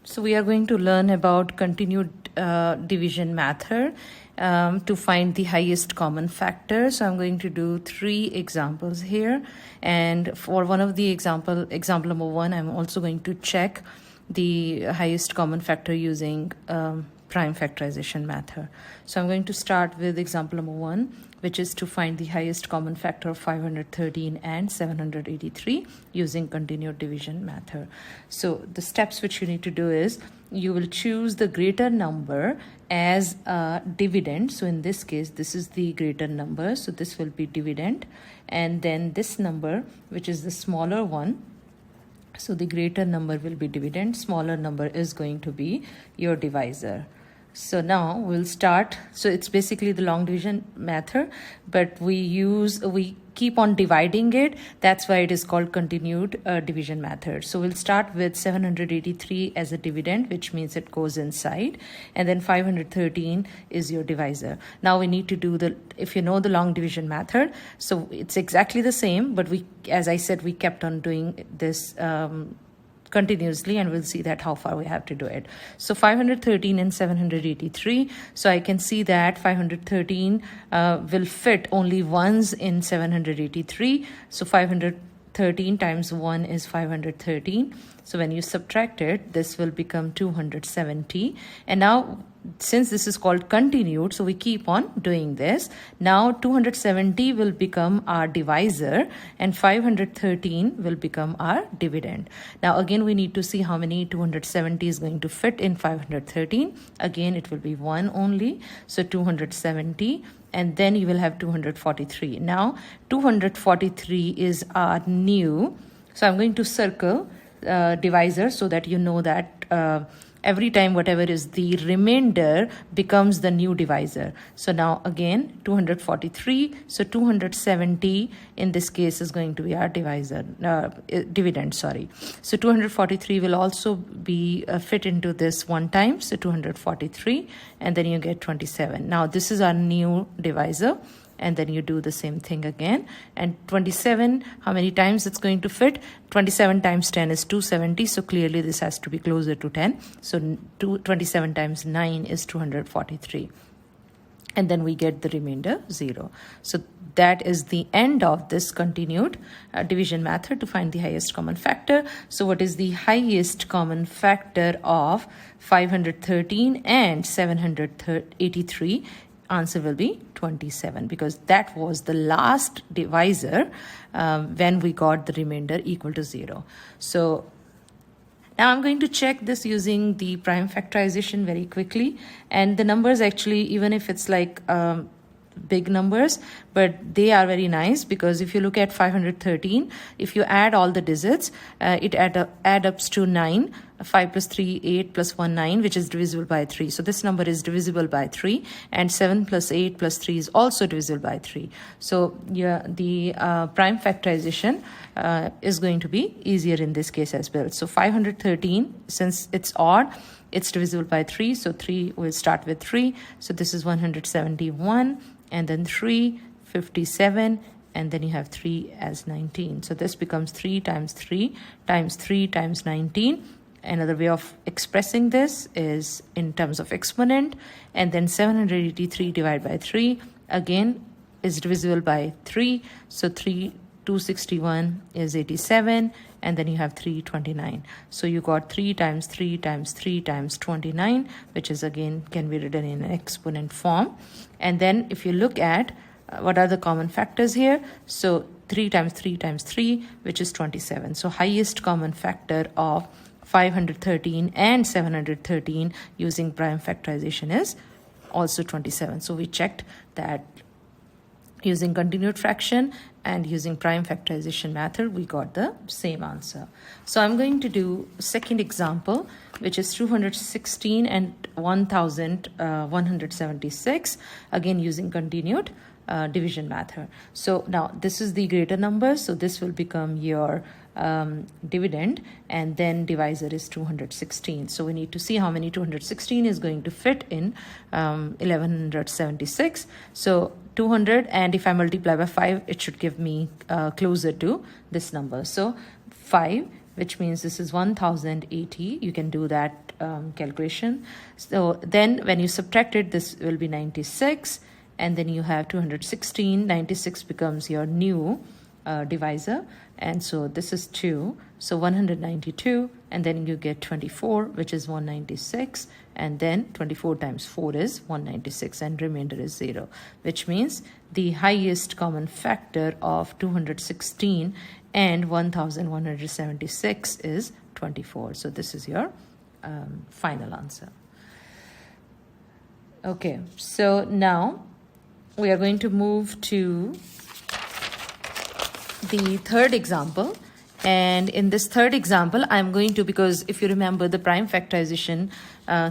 So we are going to learn about continued division method to find the highest common factor. So I'm going to do 3 examples here, and for one of the example number 1, I'm also going to check the highest common factor using prime factorization method. So I'm going to start with example number 1, which is to find the highest common factor of 513 and 783 using continued division method. So the steps which you need to do is you will choose the greater number as a dividend. So in this case, this is the greater number, so this will be dividend, and then this number, which is the smaller one, so the greater number will be dividend, smaller number is going to be your divisor. So now we'll start. So it's basically the long division method, but we keep on dividing it. That's why it is called continued division method. So we'll start with 783 as a dividend, which means it goes inside, and then 513 is your divisor. Now we need to do if you know the long division method, so it's exactly the same, but as I said, we kept on doing this continuously, and we'll see that how far we have to do it. So 513 and 783, so I can see that 513 will fit only once in 783, so 513 times 1 is 513. So when you subtract it, this will become 270. And now, since this is called continued, so we keep on doing this. Now 270 will become our divisor and 513 will become our dividend. Now again, we need to see how many 270 is going to fit in 513. Again, it will be 1 only, so 270. And then you will have 243. Now 243 is our new, so I'm going to circle divisor so that you know that every time whatever is the remainder becomes the new divisor. So now again 243, so 270 in this case is going to be our dividend, sorry. So 243 will also be fit into this one time, so 243, and then you get 27. Now this is our new divisor, and then you do the same thing again. And 27, how many times it's going to fit? 27 times 10 is 270, so clearly this has to be closer to 10. So 27 times 9 is 243. And then we get the remainder 0. So that is the end of this continued division method to find the highest common factor. So what is the highest common factor of 513 and 783? Answer will be 27, because that was the last divisor when we got the remainder equal to 0. So now I'm going to check this using the prime factorization very quickly, and the numbers actually, even if it's like big numbers, but they are very nice, because if you look at 513, if you add all the digits, it add up to 9. 5 plus 3, 8 plus 1, 9, which is divisible by 3. So this number is divisible by 3, and 7 plus 8 plus 3 is also divisible by 3. So yeah, the prime factorization is going to be easier in this case as well. So 513, since it's odd, it's divisible by 3. So 3 will start with 3. So this is 171, and then 3, 57, and then you have 3 as 19. So this becomes 3 times 3 times 3 times 19. Another way of expressing this is in terms of exponent, and then 783 divided by 3 again is divisible by 3. So 261 is 87, and then you have 329. So you got 3 times 3 times 3 times 29, which is again can be written in an exponent form. And then if you look at what are the common factors here, so 3 times 3 times 3, which is 27. So highest common factor of 513 and 713 using prime factorization is also 27. So we checked that using continued fraction and using prime factorization method, we got the same answer. So I'm going to do second example, which is 216 and 1176, again using continued division method. So now this is the greater number, so this will become your dividend, and then divisor is 216. So we need to see how many 216 is going to fit in 1176. So 200, and if I multiply by 5, it should give me closer to this number. So 5 which means this is 1080. You can do that calculation. So then when you subtract it, this will be 96, and then you have 216. 96 becomes your new divisor, and so this is 2, so 192, and then you get 24, which is 196, and then 24 times 4 is 196, and remainder is 0, which means the highest common factor of 216 and 1176 is 24. So this is your final answer. Okay, so now we are going to move to the third example. And in this third example, I'm going to, because if you remember, the prime factorization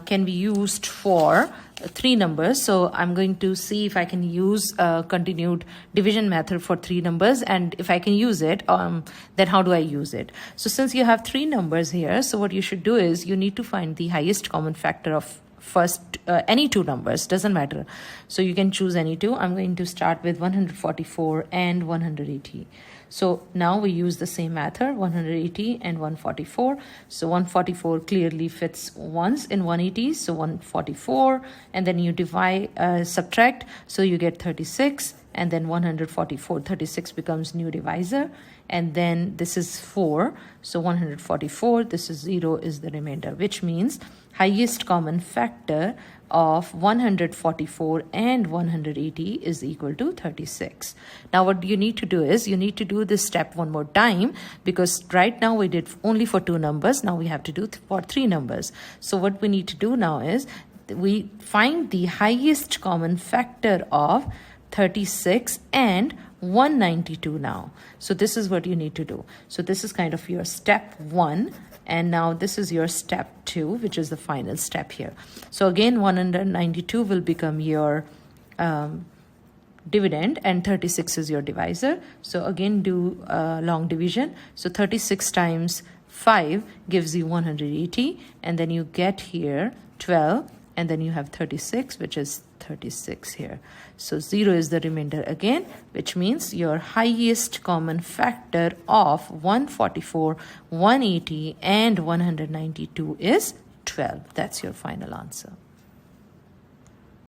can be used for 3 numbers. So I'm going to see if I can use a continued division method for 3 numbers. And if I can use it, then how do I use it? So since you have 3 numbers here, so what you should do is you need to find the highest common factor of first any 2 numbers, doesn't matter. So you can choose any 2. I'm going to start with 144 and 180. So now we use the same method, 180 and 144. So 144 clearly fits once in 180, so 144, and then you divide, subtract, so you get 36, and then 144, 36 becomes new divisor, and then this is 4, so 144, this is 0 is the remainder, which means highest common factor of 144 and 180 is equal to 36. Now what you need to do is you need to do this step one more time, because right now we did only for 2 numbers. Now we have to do for 3 numbers. So what we need to do now is we find the highest common factor of 36 and 192 now. So this is what you need to do. So this is kind of your step 1. And now this is your step 2, which is the final step here. So again, 192 will become your dividend, and 36 is your divisor. So again, do long division. So 36 times 5 gives you 180, and then you get here 12, and then you have 36, which is 36 here. So 0 is the remainder again, which means your highest common factor of 144, 180, and 192 is 12. That's your final answer.